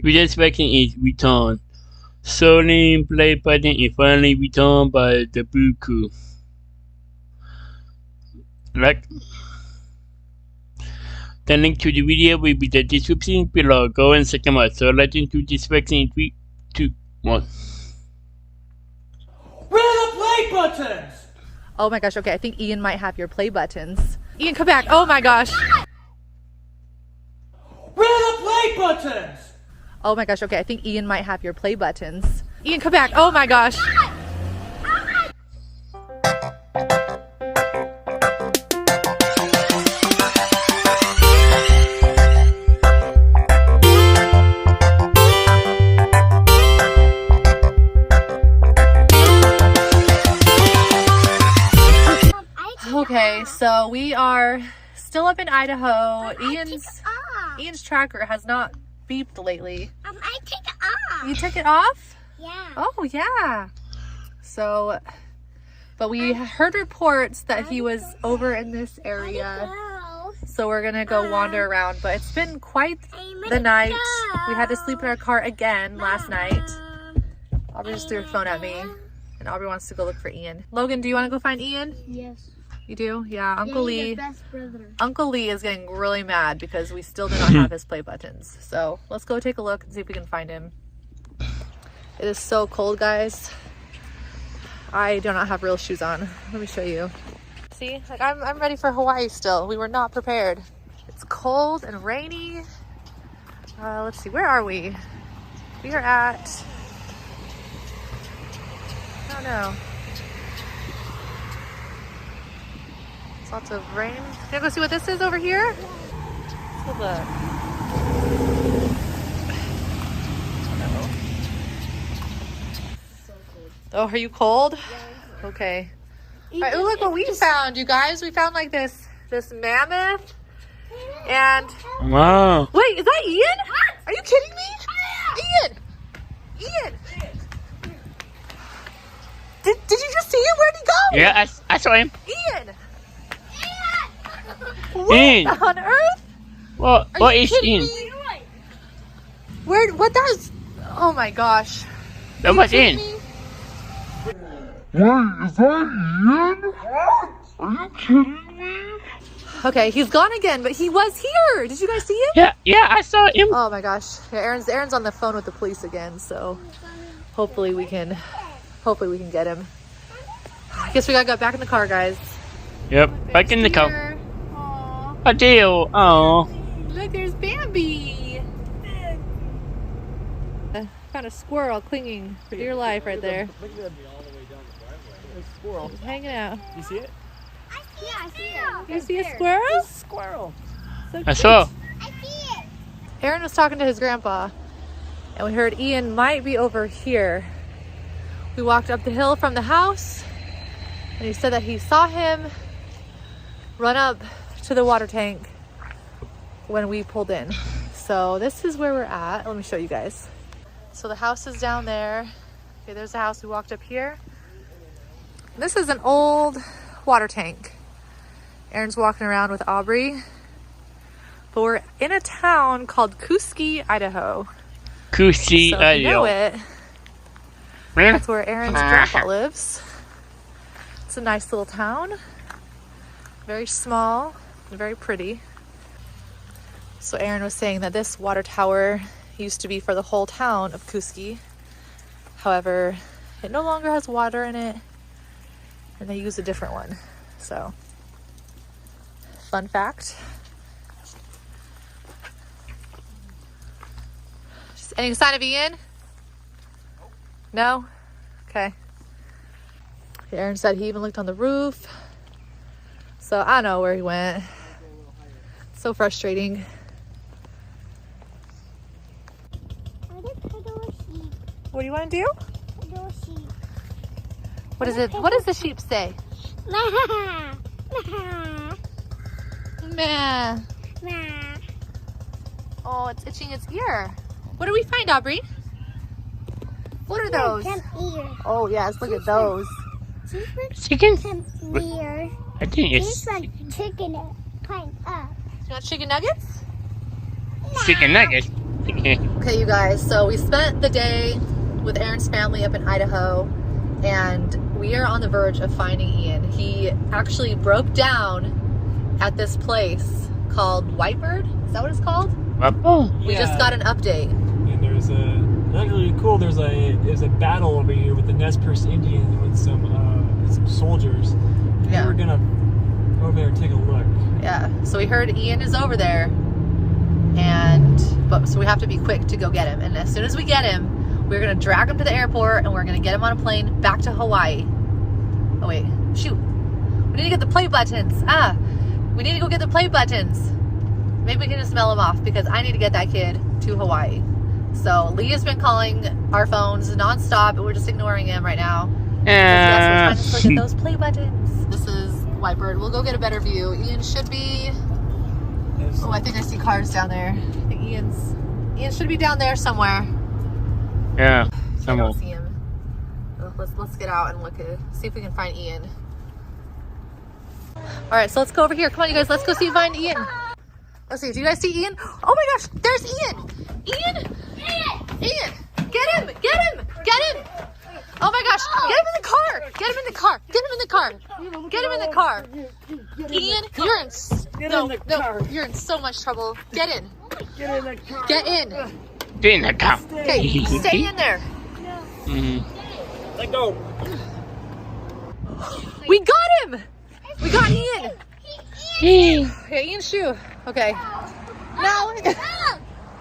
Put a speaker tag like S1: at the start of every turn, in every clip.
S1: We just expecting is returned. Sodium play button is finally returned by the Blue Crew. Like, the link to the video will be in the description below. Go and check them out. So let's into this vaccine in 3, 2, 1.
S2: Where are the play buttons?
S3: Oh my gosh, okay, I think Ian might have your play buttons. Ian, come back. Oh my gosh.
S2: Where are the play buttons?
S3: Oh my gosh, okay, I think Ian might have your play buttons. Ian, come back. Oh my gosh. Okay, so we are still up in Idaho. Ian's tracker has not beeped lately.
S4: I took it off.
S3: You took it off?
S4: Yeah.
S3: Oh yeah. So, but we heard reports that he was over in this area. So we're gonna go wander around. But it's been quite the night. We had to sleep in our car again last night. Aubrey just threw her phone at me, and Aubrey wants to go look for Ian. Logan, do you want to go find Ian?
S4: Yes.
S3: You do? Yeah, Uncle Lee.
S4: Best brother.
S3: Uncle Lee is getting really mad because we still do not have his play buttons. So let's go take a look and see if we can find him. It is so cold, guys. I do not have real shoes on. Let me show you. See, like I'm ready for Hawaii still. We were not prepared. It's cold and rainy. Let's see, where are we? We are at, I don't know. Lots of rain. Can I go see what this is over here? Let's go look. Oh, are you cold? Yeah. Okay. All right, look what we found, you guys. We found like this mammoth. And
S1: wow.
S3: Wait, is that Ian? Are you kidding me? Ian! Did you just see him? Where'd he go?
S1: Yeah, I saw him.
S3: Ian!
S1: Ian!
S3: What on earth?
S1: What is Ian?
S3: What does? Oh my gosh.
S1: That was Ian.
S5: Wait, is that Ian? Are you kidding me?
S3: Okay, he's gone again, but he was here. Did you guys see him?
S1: Yeah, I saw him.
S3: Oh my gosh. Yeah, Aaron's on the phone with the police again, so hopefully we can get him. I guess we gotta go back in the car, guys.
S1: Yep, back in the car. A deal. Oh.
S3: Look, there's Bambi. Found a squirrel clinging for dear life right there.
S2: Squirrel.
S3: He's hanging out.
S2: You see it?
S4: I see it.
S3: You see a squirrel?
S2: Squirrel.
S3: So
S1: I saw.
S4: I see it.
S3: Aaron was talking to his grandpa, and we heard Ian might be over here. We walked up the hill from the house, and he said that he saw him run up to the water tank when we pulled in. So this is where we're at. Let me show you guys. So the house is down there. Okay, there's the house. We walked up here. This is an old water tank. Aaron's walking around with Aubrey. But we're in a town called Kuski, Idaho.
S1: Kuski,
S3: So if you know it,
S1: Where?
S3: that's where Aaron's grandpa lives. It's a nice little town. Very small and very pretty. So Aaron was saying that this water tower used to be for the whole town of Kuski. However, it no longer has water in it, and they use a different one. So, fun fact. Any sign of Ian? No? Okay. Aaron said he even looked on the roof. So I don't know where he went. So frustrating. What do you want to do? What is it? What does the sheep say?
S4: Nah.
S3: Meh.
S4: Nah.
S3: Oh, it's itching its ear. What do we find, Aubrey? What are those? Oh yes, look at those.
S1: Chicken?
S4: Weird.
S1: I think
S4: It's
S1: it's
S4: like chicken climb up.
S3: You want chicken nuggets?
S1: chicken nuggets.
S3: Okay, you guys, so we spent the day with Aaron's family up in Idaho, and we are on the verge of finding Ian. He actually broke down at this place called Whitebird. Is that what it's called? We just got an update.
S6: And there's actually cool. There's a battle over here with the Nez Perce Indians with some soldiers.
S3: Yeah.
S6: We're gonna go over there and take a look.
S3: Yeah, so we heard Ian is over there, so we have to be quick to go get him. And as soon as we get him, we're gonna drag him to the airport and we're gonna get him on a plane back to Hawaii. Oh wait, shoot. We need to get the play buttons. We need to go get the play buttons. Maybe we can just mail him off because I need to get that kid to Hawaii. So Lee has been calling our phones nonstop and we're just ignoring him right now. Yes, we're trying to still get those play buttons. This is Whitebird. We'll go get a better view. Ian should be... Oh, I think I see cars down there. I think Ian should be down there somewhere.
S1: Yeah,
S3: I don't see him. Let's get out and see if we can find Ian. All right, so let's go over here. Come on, you guys. Let's go see if we find Ian. Let's see. Do you guys see Ian? Oh my gosh, there's Ian. Ian. Get him. Oh my gosh, get him in the car. Get him in the car. Ian, you're in so much trouble. Get in. Get in. Okay, stay in there.
S6: Let go.
S3: We got him. We got Ian. Okay, Ian's shoe. Okay. Now.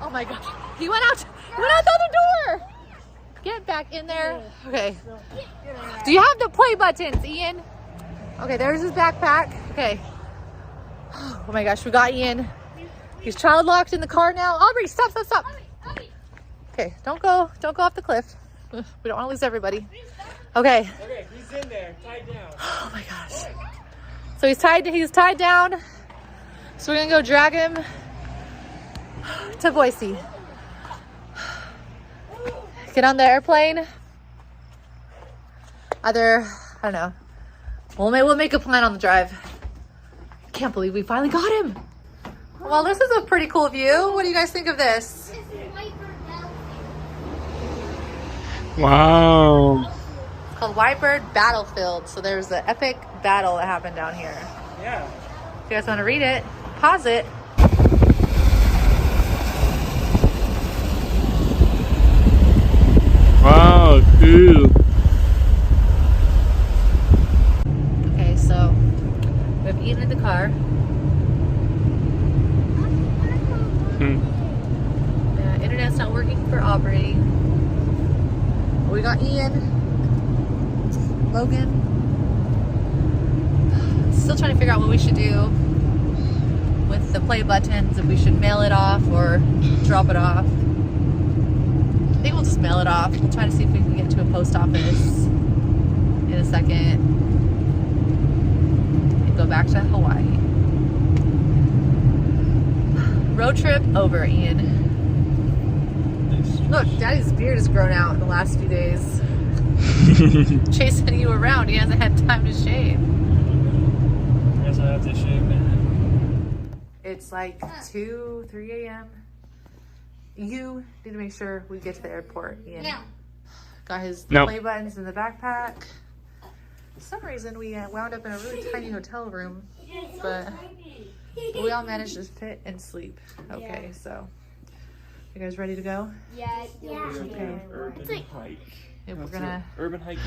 S3: Oh my gosh. He went out the other door. Get back in there. Okay. Do you have the play buttons, Ian? Okay, there's his backpack. Okay. Oh my gosh, we got Ian. He's child locked in the car now. Aubrey, stop. Okay, don't go off the cliff. We don't want to lose everybody. Okay.
S6: Okay, he's in there, tied down.
S3: Oh my gosh. So he's tied down. So we're gonna go drag him to Boise. Get on the airplane. I don't know. We'll make a plan on the drive. I can't believe we finally got him. Well, this is a pretty cool view. What do you guys think of this?
S1: Wow.
S3: It's called Whitebird Battlefield. So there's an epic battle that happened down here.
S6: Yeah.
S3: If you guys want to read it, pause it.
S1: Wow, cool.
S3: Okay, so we have Ian in the car. Internet's not working for Aubrey. We got Ian, Logan. Still trying to figure out what we should do with the play buttons, if we should mail it off or drop it off. I think we'll just mail it off. We'll try to see if we can get to a post office in a second and go back to Hawaii. Road trip over, Ian. Look, Daddy's beard has grown out in the last few days. Chasing you around, he hasn't had time to shave.
S6: I guess I have to shave, man.
S3: It's like 2, 3 a.m. You need to make sure we get to the airport, Ian.
S4: No.
S3: Got his
S1: No.
S3: play buttons in the backpack. For some reason, we wound up in a really tiny hotel room, but we all managed to fit and sleep. Okay, so you guys ready to go?
S4: Yeah.
S3: Okay.
S6: Urban hike.
S3: Yeah, we're
S6: That's
S3: gonna.
S6: it. Urban hiking.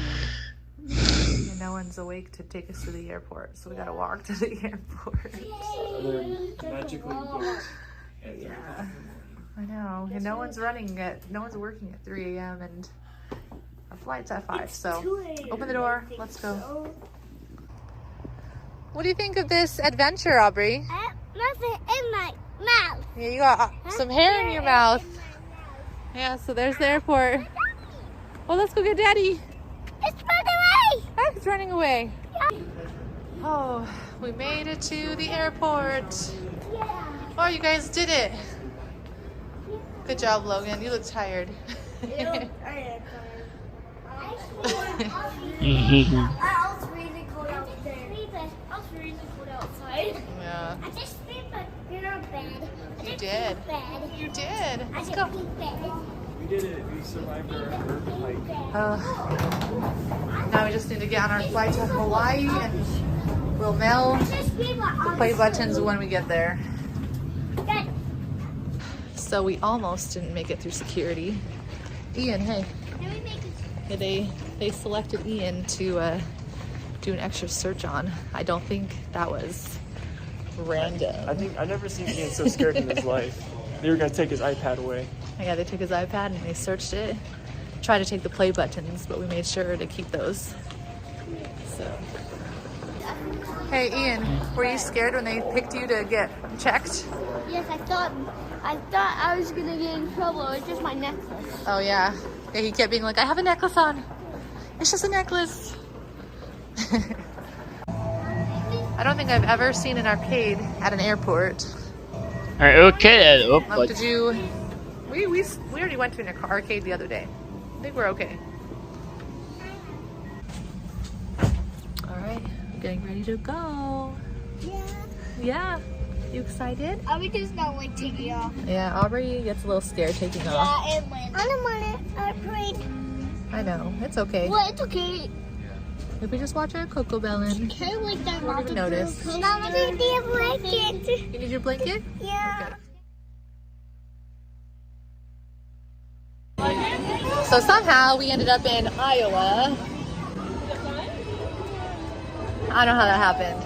S3: And no one's awake to take us to the airport, so we gotta walk to the airport.
S6: They're magically booked.
S3: Yeah, I know. And no one's working at 3 a.m. and our flight's at 5. So open the door. Let's go. What do you think of this adventure, Aubrey?
S4: I have nothing in my mouth.
S3: Yeah, you got some hair in your mouth. Yeah, so there's the airport. Well, let's go get Daddy.
S4: It's running away.
S3: Ah, it's running away. Oh, we made it to the airport.
S4: Yeah.
S3: Oh, you guys did it. Good job, Logan. You look tired.
S4: I was really cold out there. I was really cold outside.
S3: Yeah.
S4: I just sleep in our bed.
S3: You did. You did. Let's go.
S6: We did it. We survived our hike.
S3: Now we just need to get on our flight to Hawaii and we'll mail the play buttons when we get there. So we almost didn't make it through security. Ian, hey. Hey, they selected Ian to do an extra search on. I don't think that was random.
S6: I think I've never seen Ian so scared in his life. They were gonna take his iPad away.
S3: Yeah, they took his iPad and they searched it. Tried to take the play buttons, but we made sure to keep those. So. Hey Ian, were you scared when they picked you to get checked?
S4: Yes, I thought I was gonna get in trouble. It was just my necklace.
S3: Oh yeah. Yeah, he kept being like, I have a necklace on. It's just a necklace. I don't think I've ever seen an arcade at an airport.
S1: Alright, okay.
S3: Did you? We already went to an arcade the other day. I think we're okay. All right, we're getting ready to go.
S4: Yeah.
S3: Yeah. You excited?
S4: We just don't like taking off.
S3: Yeah, Aubrey gets a little scared taking off.
S4: Yeah, and when I don't want it.
S3: I know. It's okay.
S4: Well, it's okay.
S3: If we just watch our Coco Bellin.
S4: Can I like that?
S3: We're gonna notice.
S4: Mama, do you need a blanket?
S3: You need your blanket?
S4: Yeah.
S3: So somehow we ended up in Iowa. I don't know how that happened.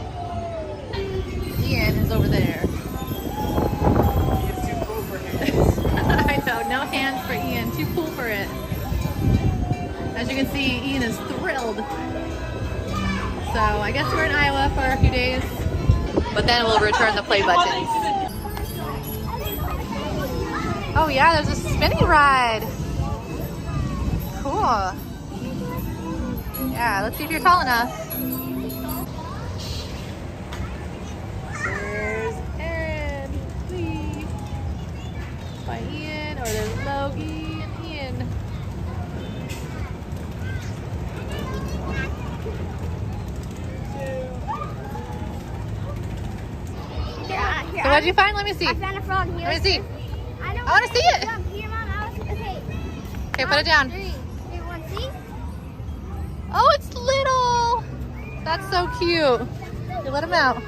S3: Ian is over there. I know, no hands for Ian. Too cool for it. As you can see, Ian is thrilled. So I guess we're in Iowa for a few days, but then we'll return the play buttons. Oh yeah, there's a spinning ride. Cool. Yeah, let's see if you're tall enough. There's Aaron, Lee, by Ian, or there's Logie and Ian. So what did you find? Let me see.
S4: I found a frog here.
S3: Let me see.
S4: I
S3: want to see it.
S4: Here, Mom. Okay.
S3: Okay, put it down.
S4: 3, 2, 1, see?
S3: Oh, it's little. That's so cute. You let him out.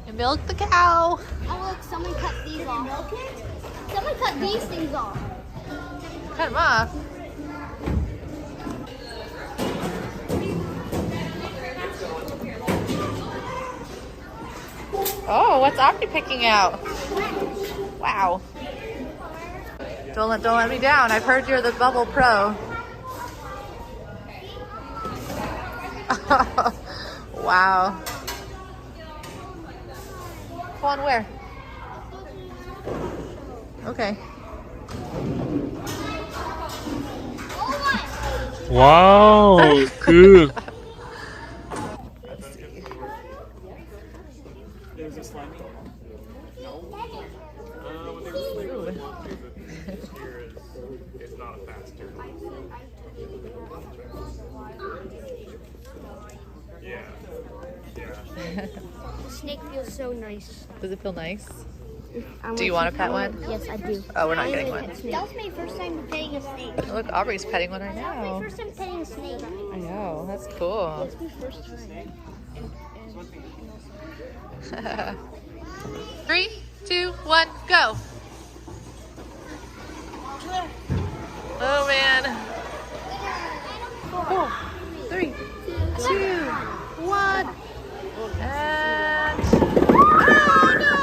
S3: You milk the cow.
S4: Oh, look, someone cut these off. Someone cut these things off.
S3: Cut him off. Oh, what's Aubrey picking out? Wow. Don't let me down. I've heard you're the bubble pro. Wow. Go on where? Okay.
S1: Wow, cool.
S6: There's a slimy. No. It's not faster. Yeah.
S4: The snake feels so nice.
S3: Does it feel nice? Do you want to pet one?
S4: Yes, I do.
S3: Oh, we're not getting one.
S4: That was my first time petting a snake.
S3: Look, Aubrey's petting one right
S4: That was my
S3: now.
S4: first time petting a snake.
S3: I know, that's cool.
S4: That's my first time.
S3: 3, 2, 1, go. Oh man. 4, 3, 2, 1. And oh no!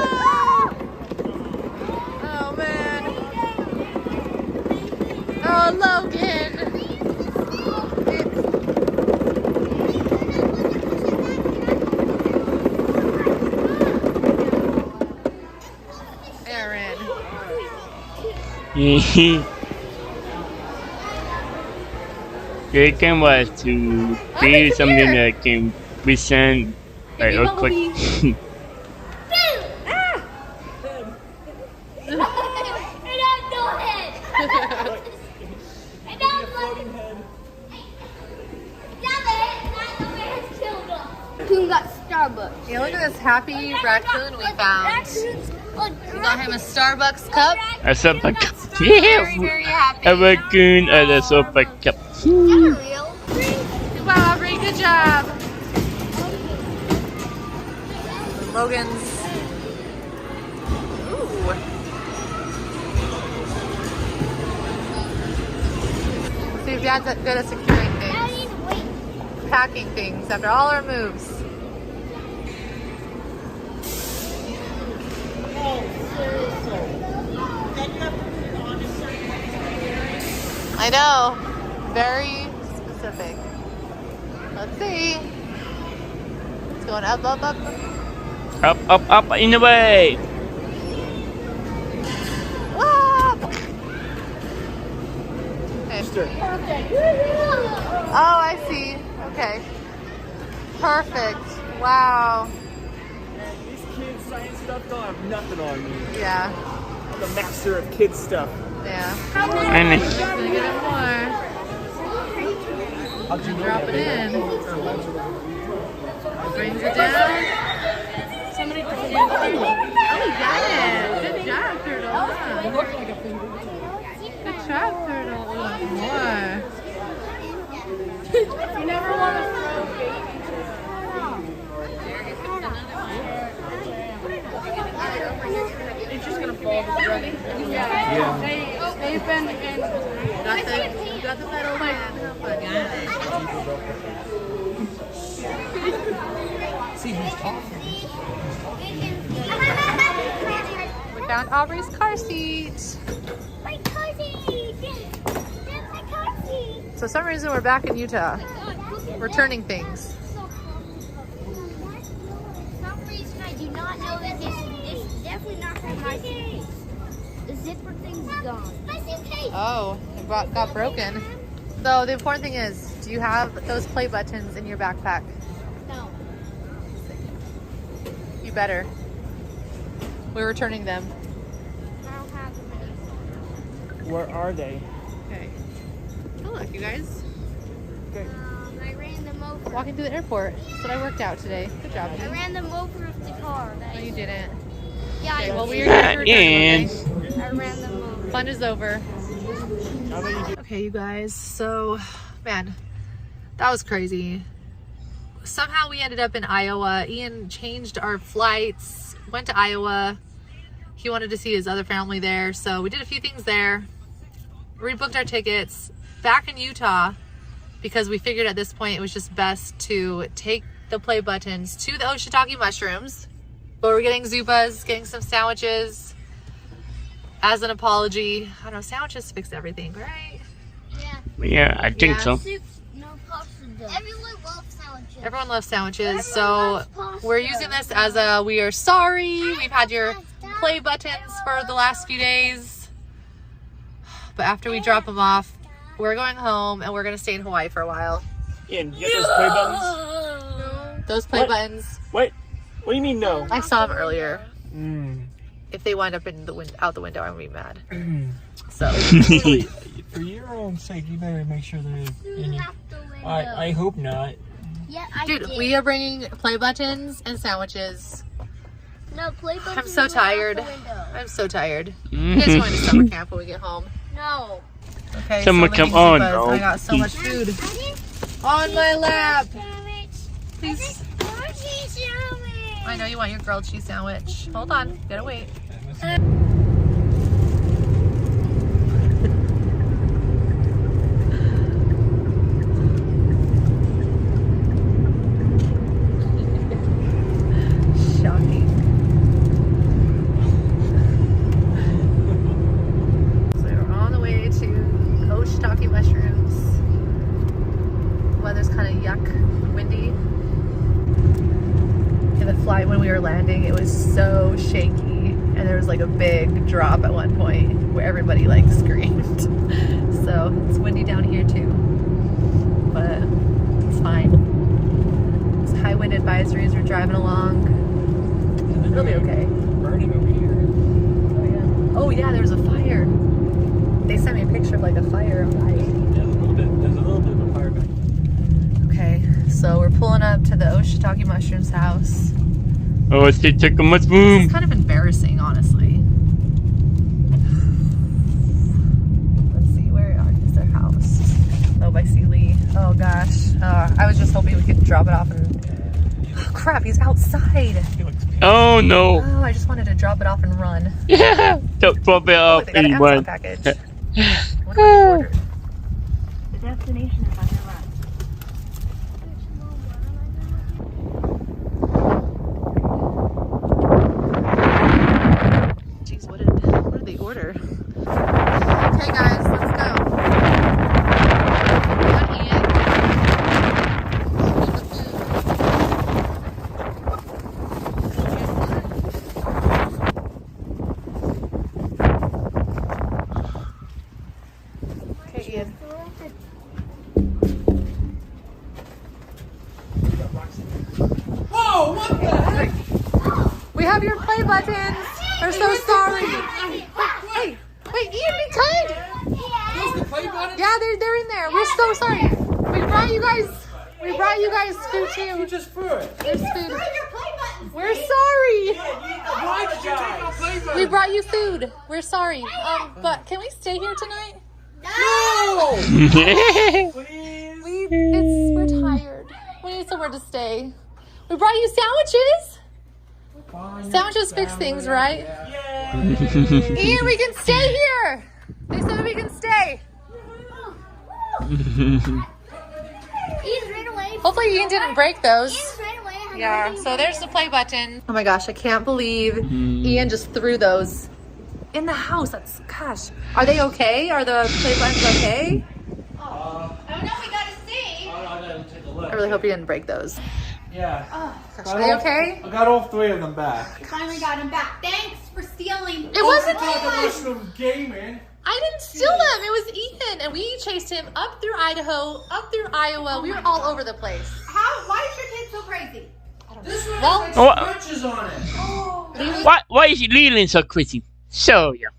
S3: Oh man. Oh Logan. Aaron.
S1: It can was to be something that can be sent by earthquake.
S4: Raccoon got Starbucks.
S3: Yeah, look at this happy raccoon we found.
S4: Raccoons
S3: We got him a Starbucks cup.
S1: A sopa cup.
S3: Very, very happy.
S1: A raccoon and a sopa cup.
S3: Wow, Aubrey, good job. Logan's. Ooh. See if Dad's good at securing things. Packing things after all our moves. I know. Very specific. Let's see. It's going up, up, up.
S1: Up, up, up, in the way.
S3: Ah! Okay. Oh, I see. Okay. Perfect. Wow.
S6: Man, these kids' science stuff don't have nothing on me.
S3: Yeah.
S6: I'm the master of kids stuff.
S3: Yeah.
S1: And
S3: Just gonna get it more. Drop it in. Brings it down. Somebody put it in. Oh, you got it. Good job, Turtle. Good job, Turtle. We want more.
S4: You never want to throw baby.
S7: It's just gonna fall to the running. Yeah. They've been in.
S3: You got the pedal, man.
S6: See who's talking.
S3: We found Aubrey's car seat.
S4: My car seat. That's my car seat.
S3: So for some reason we're back in Utah. Returning things.
S4: For some reason I do not know that this is definitely not from my suitcase. The zipper thing's gone. My suitcase.
S3: Oh, it got broken. So the important thing is, do you have those play buttons in your backpack?
S4: No.
S3: You better. We're returning them.
S4: I don't have them anymore.
S6: Where are they?
S3: Okay. Oh look, you guys.
S6: Okay.
S4: I ran them over.
S3: Walking through the airport. That's what I worked out today. Good job,
S4: I
S3: man.
S4: ran them over with the car.
S3: No, you didn't.
S4: Yeah,
S3: Okay,
S4: I
S3: well,
S4: did.
S3: we're here to return, okay?
S4: I ran them over.
S3: Fun is over.
S6: How about you do?
S3: Okay, you guys. So, man, that was crazy. Somehow we ended up in Iowa. Ian changed our flights, went to Iowa. He wanted to see his other family there. So we did a few things there. Rebooked our tickets back in Utah because we figured at this point it was just best to take the play buttons to the Shoutout mushrooms. But we're getting Zupas, getting some sandwiches as an apology. I don't know, sandwiches fix everything, right?
S4: Yeah.
S1: yeah, I think
S3: Yeah.
S1: so.
S4: Soup, no pasta dough. Everyone loves sandwiches.
S3: Everyone loves sandwiches,
S4: Everyone
S3: so
S4: loves pasta.
S3: we're using this as a we are sorry. We've had your play buttons for the last few days. But after we drop them off, we're going home and we're going to stay in Hawaii for a while.
S6: Ian, you get those play buttons?
S3: Those play
S6: What?
S3: buttons,
S6: What? What do you mean no?
S3: I saw them earlier.
S6: Mm.
S3: If they wind up in the out the window, I'm going to be mad. So,
S6: Really, for your own sake, you better make sure they're in your...
S4: Out the window.
S6: I hope not.
S4: Yeah, I
S3: dude,
S4: did.
S3: we are bringing play buttons and sandwiches.
S4: No, play buttons.
S3: I'm so
S4: went out
S3: tired.
S4: the window.
S3: I'm so tired. You guys going to summer camp when we get home.
S4: No.
S3: Okay,
S1: Summer
S3: so
S1: camp
S3: many
S1: on,
S3: Zupas.
S1: dog.
S3: I got so much food.
S4: I didn't
S3: On my lap.
S4: sandwich.
S3: Please.
S4: Sandwich.
S3: I know you want your grilled cheese sandwich. Hold on, gotta wait. Shocking. So we're on the way to Shoutout mushrooms. Weather's kind of yuck, windy. In the flight when we were landing, it was so shaky, and there was like a big drop at one point where everybody like screamed. So it's windy down here too, but it's fine. It's high wind advisories. We're driving along. It'll be okay.
S6: Burning over here.
S3: Oh yeah, there's a fire. They sent me a picture of like a fire.
S6: There's a little bit of a fire back.
S3: Okay, so we're pulling up to the Shoutout Mushrooms house.
S1: Oh, they took a mushroom.
S3: It's kind of embarrassing, honestly. Let's see, where is their house? Oh, by C. Lee. Oh gosh. I was just hoping we could drop it off and. Oh, crap, he's outside.
S1: Oh no.
S3: Oh, I just wanted to drop it off and run.
S1: Yeah. Don't drop it
S3: Oh,
S1: off
S3: they got an
S1: anyone.
S3: Amazon package. I wonder what they ordered.
S4: The destination is on your left.
S3: Jeez, what did they order? Okay, guys, let's go. Come on, Ian. Okay, Ian.
S2: Whoa, what the heck?
S3: We have your play buttons. We're so sorry. Hey, wait, Ian, be kind.
S2: Those the play buttons?
S3: Yeah, they're in there. We're so sorry. We brought you guys food
S2: You
S3: too.
S2: just threw it.
S3: There's food. We're sorry.
S2: Why did you take our play buttons?
S3: We brought you food. We're sorry. But can we stay here tonight?
S2: No!
S3: We're tired. We need somewhere to stay. We brought you sandwiches. Sandwiches fix things, right? Ian, we can stay here. They said we can stay.
S4: Ian's right away.
S3: Hopefully Ian didn't break those.
S4: Ian's right away.
S3: Yeah, so there's the play button. Oh my gosh, I can't believe Ian just threw those in the house. That's, gosh. Are they okay? Are the play buttons okay?
S4: I don't know. We gotta see.
S3: I really hope you didn't break those.
S2: Yeah.
S3: Gosh, are they okay?
S2: I got all 3 of them back.
S4: Finally got him back. Thanks for stealing.
S3: It wasn't
S2: Talk about
S3: Ian.
S2: some gaming.
S3: I didn't steal them. It was Ethan. And we chased him up through Idaho, up through Iowa. We were all over the place.
S4: Why is your kid so crazy?
S2: This one
S3: Well-
S2: has
S1: What?
S2: like scratches on it.
S1: Why is Leland so crazy? So yeah.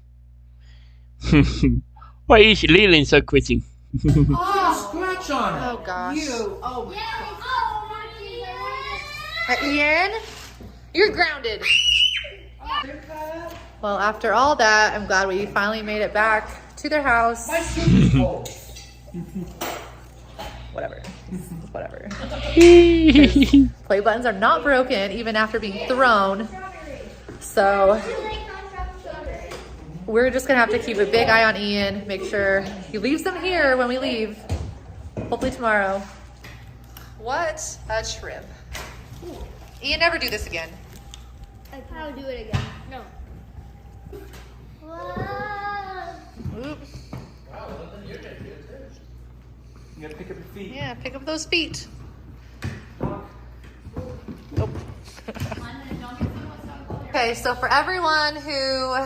S1: Why is Leland so crazy?
S2: There's a scratch on it.
S3: Oh gosh.
S4: Oh,
S3: Ian, you're grounded. Well, after all that, I'm glad we finally made it back to their house.
S2: My shoes cold.
S3: Whatever. Whatever. Play buttons are not broken even after being thrown. So we're just gonna have to keep a big eye on Ian, make sure he leaves them here when we leave. Hopefully tomorrow. What a trip. Ian, never do this again.
S4: I'll do it again. No.
S3: Oop.
S2: You gotta pick up your feet.
S3: Yeah, pick up those feet. Nope. Okay, so for everyone who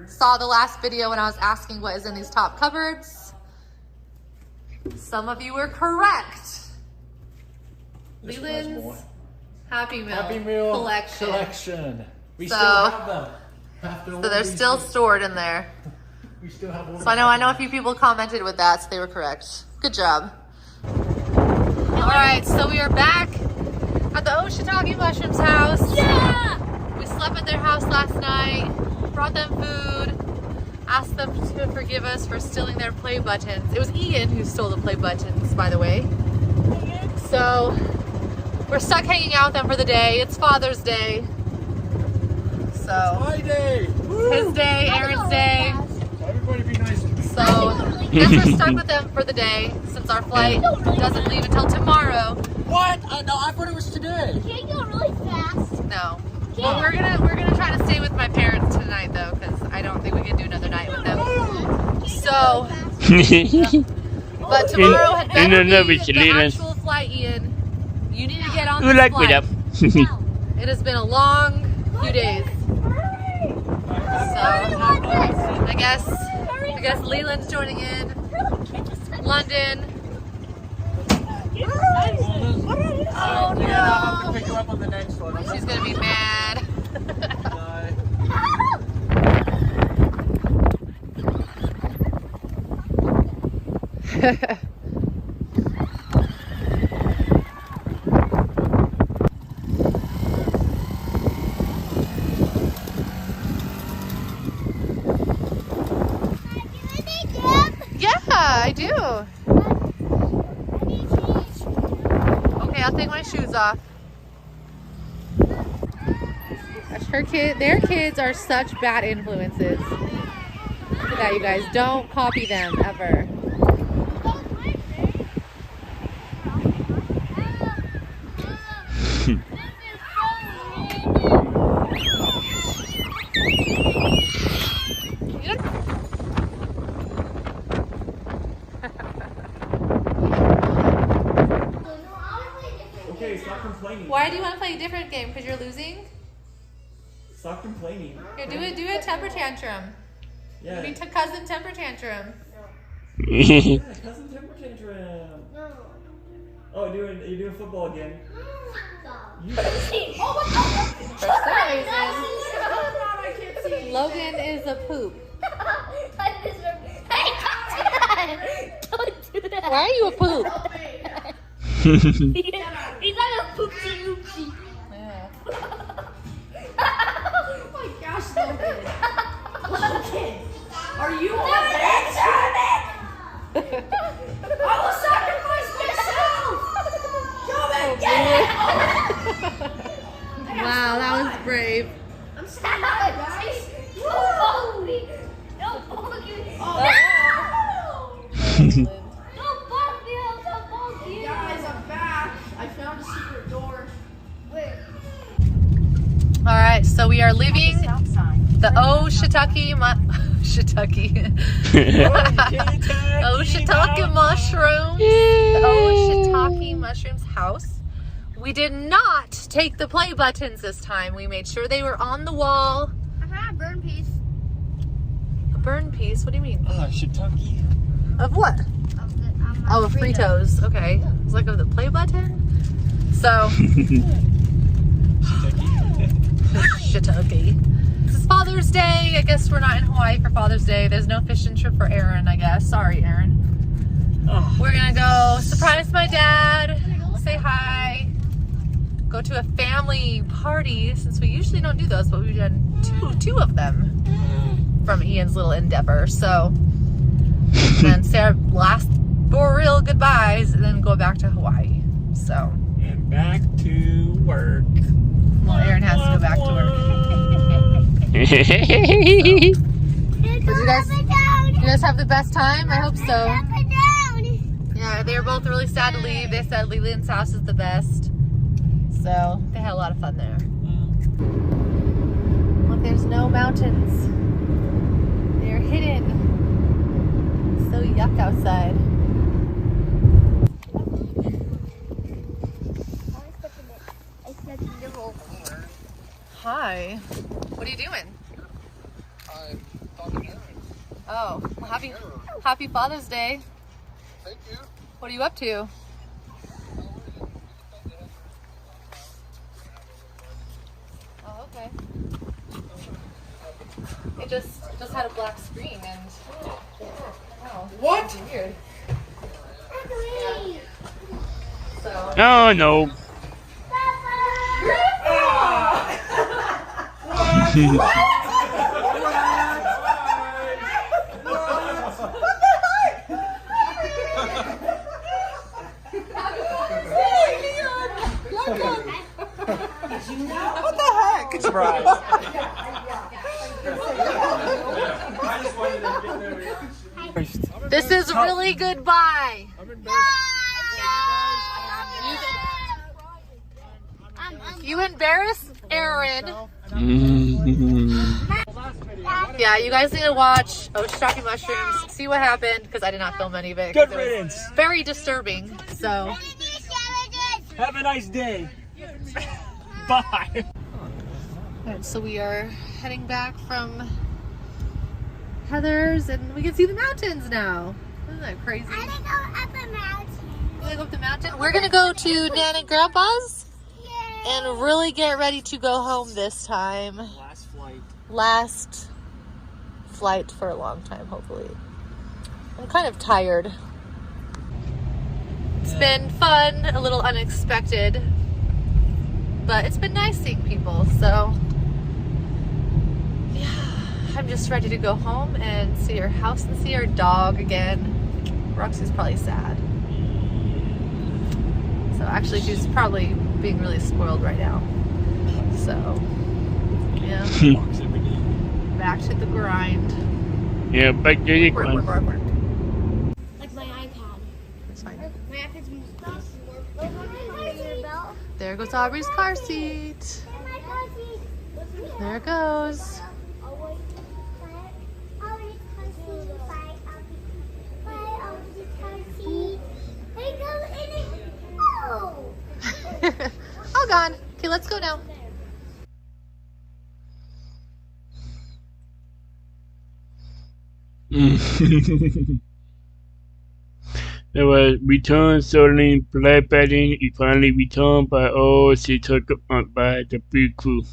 S3: saw the last video when I was asking what is in these top cupboards, some of you were correct. Leland's Happy Meal, collection.
S2: We
S3: So-
S2: still have them.
S3: So they're still stored in there.
S2: We still have all
S3: So I know a few people commented with that, so they were correct. Good job. All right, so we are back at the Shoutout Mushrooms house.
S4: Yeah!
S3: We slept at their house last night, brought them food, asked them to forgive us for stealing their play buttons. It was Ian who stole the play buttons, by the way. So we're stuck hanging out with them for the day. It's Father's Day. So
S2: My day.
S3: his day, Aaron's day.
S2: Everybody be nice to me.
S3: So I guess we're stuck with them for the day since our flight doesn't leave until tomorrow.
S2: What? No, I thought it was today.
S4: Can't go really fast.
S3: No. Well, we're gonna try to stay with my parents tonight though, because I don't think we can do another night with them. So, but tomorrow had better be the actual flight, Ian. You need to get on
S1: Who
S3: this
S1: like me
S3: flight.
S1: up?
S3: It has been a long few days. So I guess Leland's joining in. London. Oh
S2: Yeah, I'll have to
S3: no.
S2: pick you up on the next one.
S3: She's gonna be mad. do. Okay, I'll take my shoes off. Their kids are such bad influences. Look at that, you guys. Don't copy them ever.
S6: Okay, stop complaining.
S3: Why do you want to play a different game? Because you're losing?
S6: Stop complaining.
S3: Here, do a temper tantrum.
S6: Yeah.
S3: You need to cousin temper tantrum.
S6: Yeah, cousin temper tantrum. No. Oh, you're doing football again. You
S3: For some reason, Logan is a poop.
S4: Don't do that.
S3: Why are you a poop?
S4: He's like a poopsie oopsie.
S3: Yeah.
S7: Oh my gosh, Logan. Logan, are you on that? I will sacrifice myself. Come and get it.
S3: Wow, that was brave.
S7: I'm still alive, guys.
S4: Don't follow me. Don't follow me.
S7: Oh,
S4: Don't bump me. I'll bump you.
S7: guys, I'm back. I found a secret door.
S4: Where?
S3: All right, so we are leaving the Shiitake Shiitake mushrooms. The Shiitake mushrooms house. We did not take the play buttons this time. We made sure they were on the wall.
S4: Burn piece.
S3: A burn piece? What do you mean?
S6: Shiitake.
S3: Of what? Oh, Fritos. Okay. It's like of the play button. So. Shiitake. This is Father's Day. I guess we're not in Hawaii for Father's Day. There's no fishing trip for Aaron, I guess. Sorry, Aaron.
S6: Oh.
S3: We're gonna go surprise my dad, say hi, go to a family party since we usually don't do those, but we've done two of them from Ian's little endeavor. So, and then say our last 4 real goodbyes and then go back to Hawaii. So,
S6: And back to work.
S3: well, Aaron has to go back to work. Did you guys have the best time? I hope so. Yeah, they were both really sad to leave. They said Leland's house is the best. So they had a lot of fun there. Look, there's no mountains. They're hidden. It's so yuck outside. Hi. What are you doing?
S5: I'm talking to Aaron.
S3: Oh, well, happy Father's Day.
S5: Thank you.
S3: What are you up to? Oh, okay. It just had a black screen and oh,
S2: What?
S3: weird. So
S1: Oh no.
S2: What the heck?
S6: Surprise.
S3: this is really goodbye. You embarrass Aaron. Yeah, you guys need to watch Shiitake mushrooms, see what happened, because I did not film any of it. 'Cause
S6: Good
S3: it was
S6: riddance.
S3: very disturbing. So,
S6: Have a nice day. Bye.
S3: alright, so we are heading back from Heather's, and we can see the mountains now. Isn't that crazy?
S4: I didn't go up a mountain.
S3: We're gonna go up the mountain. We're gonna go to Nan and Grandpa's and really get ready to go home this time.
S6: Last flight.
S3: Last flight for a long time, hopefully. I'm kind of tired. It's been fun, a little unexpected, but it's been nice seeing people, so yeah, I'm just ready to go home and see our house and see our dog again. Roxy's probably sad. So actually she's probably being really spoiled right now. So, yeah. Back to the grind.
S1: Yeah, back to the grind.
S3: Work.
S4: Like my iPad.
S3: It's fine.
S4: My iPad's
S3: There goes Aubrey's car seat. There it goes. All gone. Okay, let's go now.
S1: There was return stolen black padding. It finally returned by all she took on by the big crew.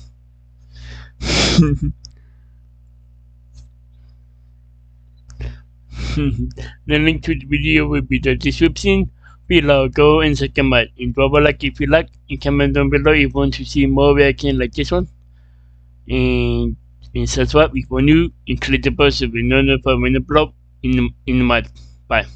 S1: The link to the video will be the description below. Go and check them out. And drop a like if you like. And comment down below if you want to see more reaction like this one. And subscribe if you're new. And click the bell so we know when I upload in the month. Bye.